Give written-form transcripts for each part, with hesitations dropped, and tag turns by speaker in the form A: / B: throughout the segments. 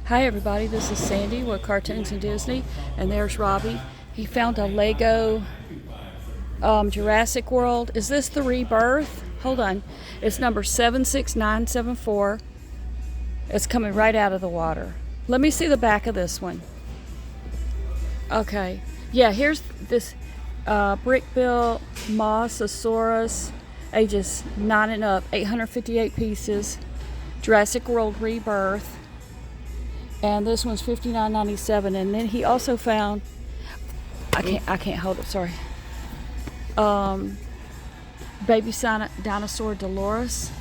A: Hi everybody, this is Sandy with Cartoons and Disney, and there's Robbie. He found a Lego Jurassic World. Is this the Rebirth? Hold on. It's number 76974. It's coming right out of the water. Let me see the back of this one. Okay. Yeah, here's this brick-built Mosasaurus, ages 9 and up, 858 pieces. Jurassic World Rebirth. And this one's $59.97. And then he also found, I can't hold it, sorry. Baby dinosaur Dolores.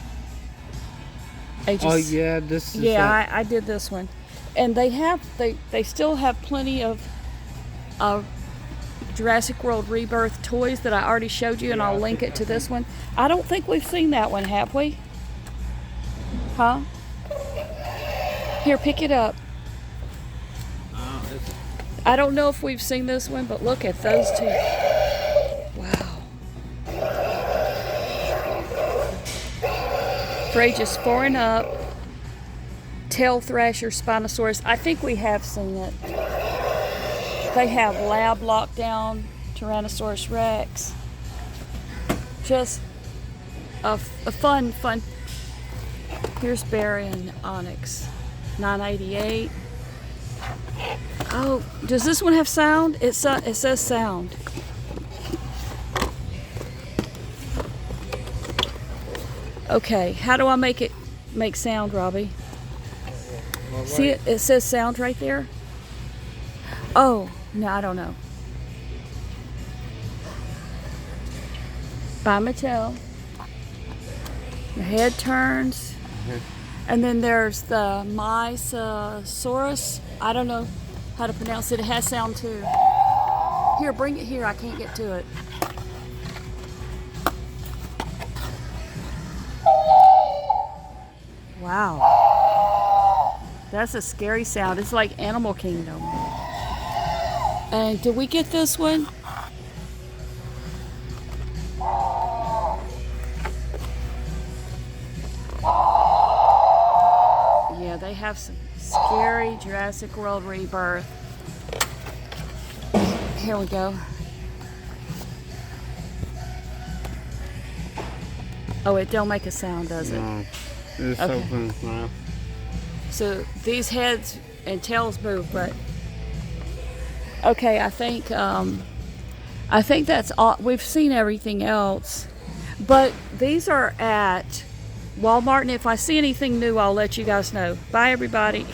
B: Oh yeah, this is
A: I did this one. And they still have plenty of Jurassic World Rebirth toys that I already showed you, and I'll link it to this one. I don't think we've seen that one, have we? Huh? Here, pick it up. I don't know if we've seen this one, but look at those two. Wow. For ages 4 and up, tail Thrasher Spinosaurus. I think we have seen it. They have lab lockdown Tyrannosaurus Rex. Just a fun. Here's Barry and Onyx, 988. Oh, does this one have sound? It says sound. Okay, how do I make sound, Robbie? See it? It says sound right there. Oh, no, I don't know. By Mattel. The head turns. And then there's the Mosasaurus. I don't know how to pronounce it. It has sound too. Here, bring it here. I can't get to it. Wow. That's a scary sound. It's like Animal Kingdom. And did we get this one? Yeah, they have some scary Jurassic World Rebirth. Here we go. Oh, it don't make a sound, does it?
B: No, it's
A: okay.
B: Open now.
A: So these heads and tails move, but okay, I think that's all. We've seen everything else, but these are at Walmart, and if I see anything new, I'll let you guys know. Bye, everybody.